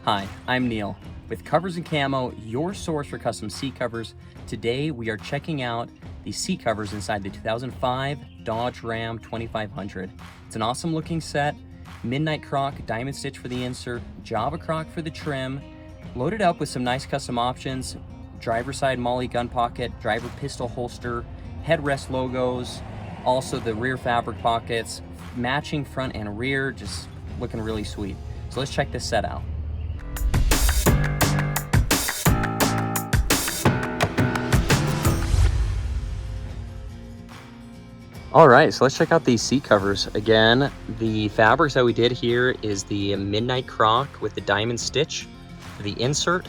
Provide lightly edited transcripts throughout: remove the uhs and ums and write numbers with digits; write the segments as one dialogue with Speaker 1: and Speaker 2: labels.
Speaker 1: Hi, I'm Neil with Covers Camo, your source for custom seat covers. Today we are checking out the seat covers inside the 2005 Dodge Ram 2500. It's an awesome looking set, midnight croc, diamond stitch for the insert, Java croc for the trim, loaded up with some nice custom options, driver side MOLLE gun pocket, driver pistol holster, headrest logos, also the rear fabric pockets, matching front and rear, just looking really sweet. So let's check this set out. All right, so let's check out these seat covers. Again, the fabrics that we did here is the midnight croc with the diamond stitch for the insert,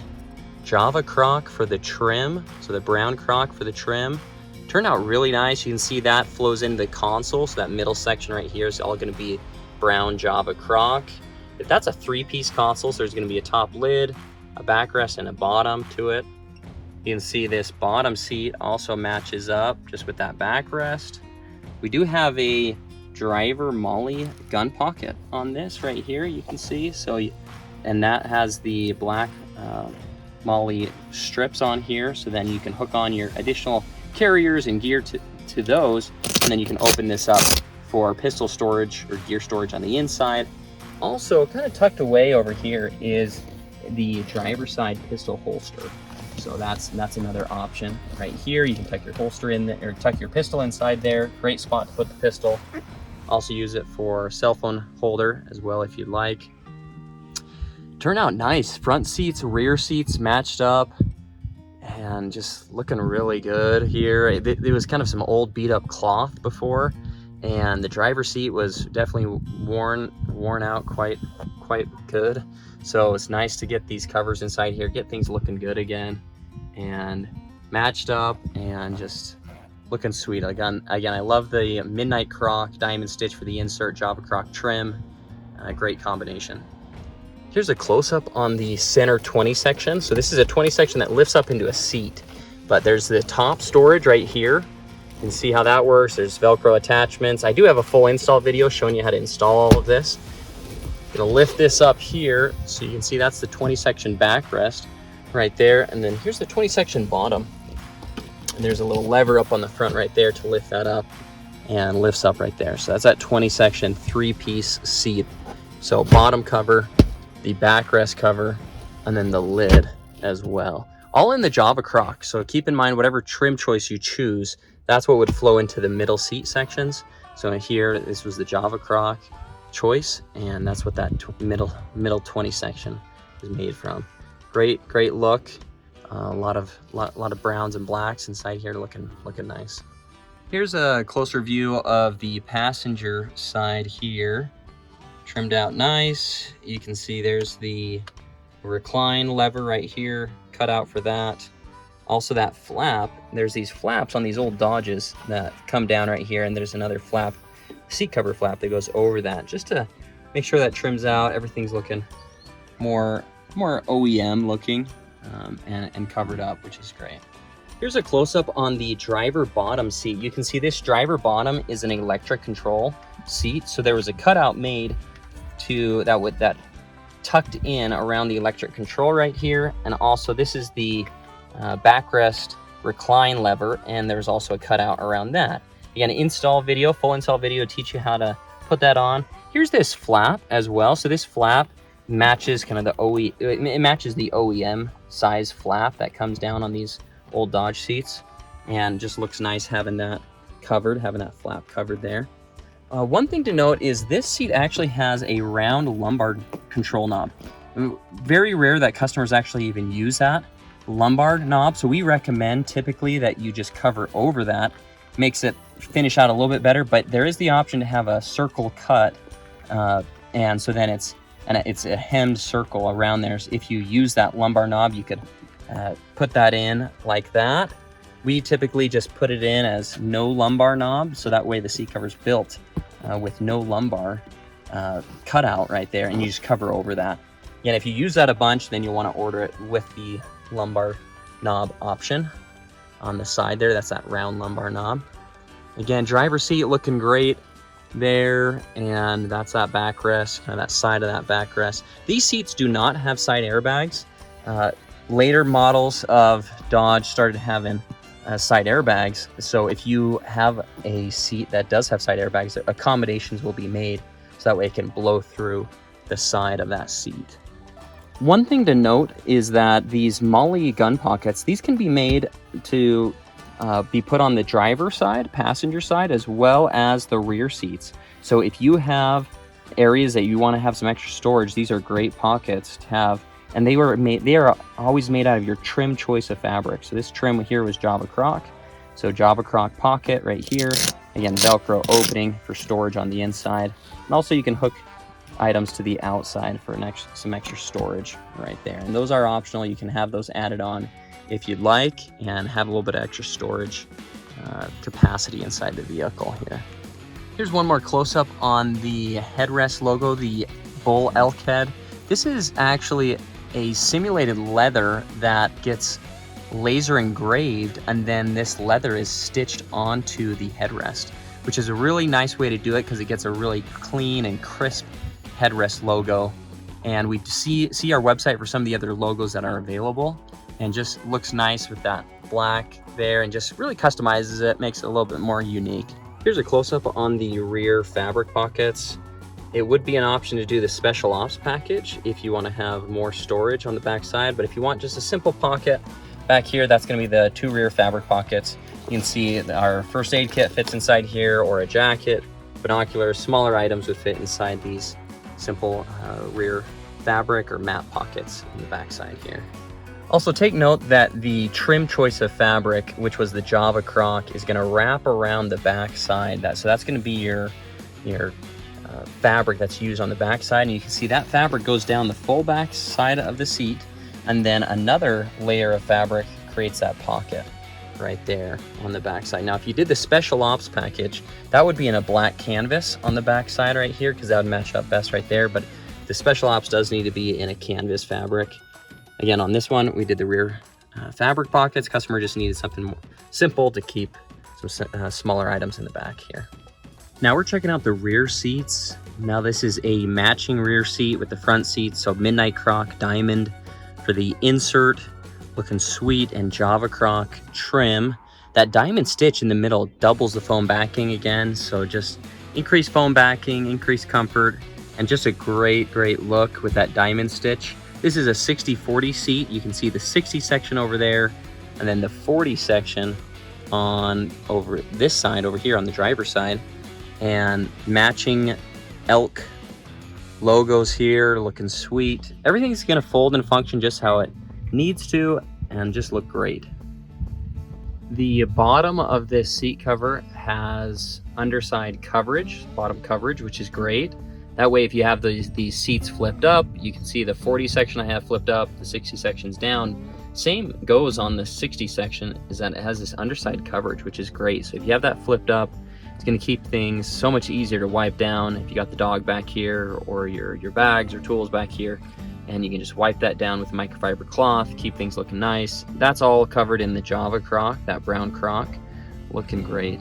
Speaker 1: Java croc for the trim, so the brown croc for the trim. Turned out really nice. You can see that flows into the console, so that middle section right here is all gonna be brown Java croc. If that's a three-piece console, so there's gonna be a top lid, a backrest, and a bottom to it. You can see this bottom seat also matches up just with that backrest. We do have a driver MOLLE gun pocket on this right here, you can see. And that has the black MOLLE strips on here, so then you can hook on your additional carriers and gear to those, and then you can open this up for pistol storage or gear storage on the inside. Also, kind of tucked away over here is the driver side pistol holster. So that's another option right here. You can tuck your holster in there, or tuck your pistol inside there. Great spot to put the pistol. Also use it for cell phone holder as well if you'd like. Turned out nice. Front seats, rear seats matched up, and just looking really good here. It was kind of some old beat up cloth before, and the driver's seat was definitely worn out quite good. So it's nice to get these covers inside here, get things looking good again, and matched up and just looking sweet. Again, I love the midnight croc, diamond stitch for the insert, Java croc trim. Great combination. Here's a close-up on the center 20 section. So this is a 20 section that lifts up into a seat, but there's the top storage right here. You can see how that works. There's Velcro attachments. I do have a full install video showing you how to install all of this. Gonna lift this up here so you can see that's the 20 section backrest right there, and then here's the 20 section bottom, and there's a little lever up on the front right there to lift that up, and lifts up right there. So that's that 20 section three-piece seat. So bottom cover, the backrest cover, and then the lid as well, all in the Java croc. So keep in mind, whatever trim choice you choose, that's what would flow into the middle seat sections. So here, this was the Java croc choice, and that's what that middle 20 section is made from. Great look. A lot of browns and blacks inside here, looking nice. Here's a closer view of the passenger side here. Trimmed out nice. You can see there's the recline lever right here, cut out for that. Also that flap, there's these flaps on these old Dodges that come down right here, and there's another flap, seat cover flap, that goes over that, just to make sure that trims out. Everything's looking more OEM looking, and covered up, which is great. Here's a close-up on the driver bottom seat. You can see this driver bottom is an electric control seat, so there was a cutout made to that tucked in around the electric control right here, and also this is the backrest recline lever, and there's also a cutout around that. Again, full install video, teach you how to put that on. Here's this flap as well. So this flap matches kind of it matches the OEM size flap that comes down on these old Dodge seats, and just looks nice having that flap covered there. One thing to note is this seat actually has a round lumbar control knob. Very rare that customers actually even use that lumbar knob, so we recommend typically that you just cover over that. Makes it finish out a little bit better, but there is the option to have a circle cut, and so then it's a hemmed circle around there. So if you use that lumbar knob, you could put that in like that. We typically just put it in as no lumbar knob, so that way the seat cover's built with no lumbar cutout right there, and you just cover over that. Again, if you use that a bunch, then you'll want to order it with the lumbar knob option on the side there. That's that round lumbar knob. Again, driver's seat looking great. there, and that's that backrest, kind of that side of that backrest. These seats do not have side airbags. Later models of Dodge started having side airbags, so if you have a seat that does have side airbags, accommodations will be made so that way it can blow through the side of that seat. One thing to note is that these MOLLE gun pockets, these can be made to be put on the driver side, passenger side, as well as the rear seats. So if you have areas that you want to have some extra storage, these are great pockets to have. And they are always made out of your trim choice of fabric. So this trim here was Java Croc. So Java Croc pocket right here. Again, Velcro opening for storage on the inside. And also you can hook items to the outside for some extra storage right there. And those are optional. You can have those added on if you'd like and have a little bit of extra storage capacity inside the vehicle here. Here's one more close-up on the headrest logo, the bull elk head. This is actually a simulated leather that gets laser engraved, and then this leather is stitched onto the headrest, which is a really nice way to do it because it gets a really clean and crisp headrest logo. And we see our website for some of the other logos that are available, and just looks nice with that black there, and just really customizes it, makes it a little bit more unique. Here's a close-up on the rear fabric pockets. It would be an option to do the special ops package if you want to have more storage on the back side, but if you want just a simple pocket back here, that's going to be the 2 rear fabric pockets. You can see our first aid kit fits inside here, or a jacket, binoculars, smaller items would fit inside these simple rear fabric or mat pockets in the back side here. Also take note that the trim choice of fabric, which was the Java Croc, is going to wrap around the back side. So that's going to be your fabric that's used on the back side, and you can see that fabric goes down the full back side of the seat, and then another layer of fabric creates that pocket right there on the back side. Now if you did the special ops package, that would be in a black canvas on the back side right here, because that would match up best right there, but the special ops does need to be in a canvas fabric. Again, on this one we did the rear fabric pockets. Customer just needed something more simple to keep some smaller items in the back here. Now we're checking out the rear seats. Now this is a matching rear seat with the front seats. So Midnight Croc diamond for the insert, looking sweet, and Java Croc trim. That diamond stitch in the middle doubles the foam backing again. So just increased foam backing, increased comfort, and just a great look with that diamond stitch. This is a 60/40 seat. You can see the 60 section over there, and then the 40 section on over this side over here on the driver's side. And matching elk logos here, looking sweet. Everything's gonna fold and function just how it needs to and just look great. The bottom of this seat cover has underside coverage, bottom coverage, which is great. That way if you have these seats flipped up, you can see the 40 section I have flipped up, the 60 section's down. Same goes on the 60 section, is that it has this underside coverage, which is great. So if you have that flipped up, it's going to keep things so much easier to wipe down if you got the dog back here, or your bags or tools back here, and you can just wipe that down with microfiber cloth, keep things looking nice. That's all covered in the Java Croc, that brown Croc, looking great.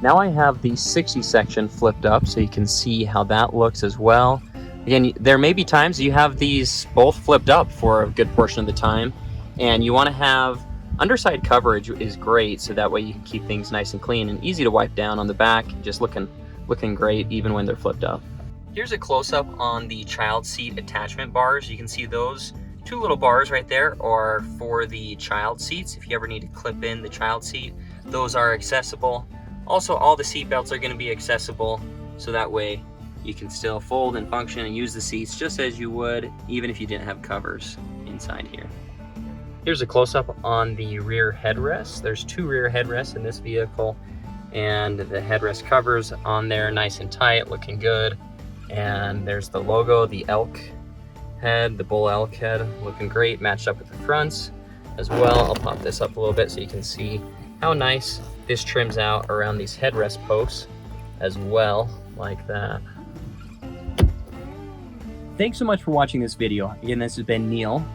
Speaker 1: Now I have the 60 section flipped up so you can see how that looks as well. Again, there may be times you have these both flipped up for a good portion of the time, and you want to have underside coverage is great, so that way you can keep things nice and clean and easy to wipe down on the back, just looking great even when they're flipped up. Here's a close-up on the child seat attachment bars. You can see those 2 little bars right there are for the child seats. If you ever need to clip in the child seat, those are accessible. Also, all the seat belts are going to be accessible, so that way you can still fold and function and use the seats just as you would even if you didn't have covers inside here. Here's a close-up on the rear headrest. There's 2 rear headrests in this vehicle, and the headrest covers on there nice and tight, looking good. And there's the logo, the elk head, the bull elk head, looking great, matched up with the fronts as well. I'll pop this up a little bit so you can see how nice this trims out around these headrest posts as well, like that. Thanks so much for watching this video. Again, this has been Neil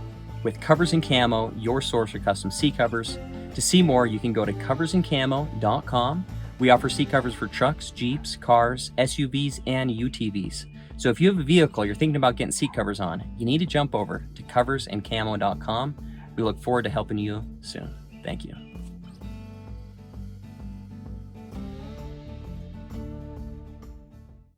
Speaker 1: with Covers Camo, your source for custom seat covers. To see more, you can go to coversandcamo.com, We offer seat covers for trucks, Jeeps, cars, SUVs, and UTVs. So if you have a vehicle you're thinking about getting seat covers on, you need to jump over to coversandcamo.com. We look forward to helping you soon. Thank you.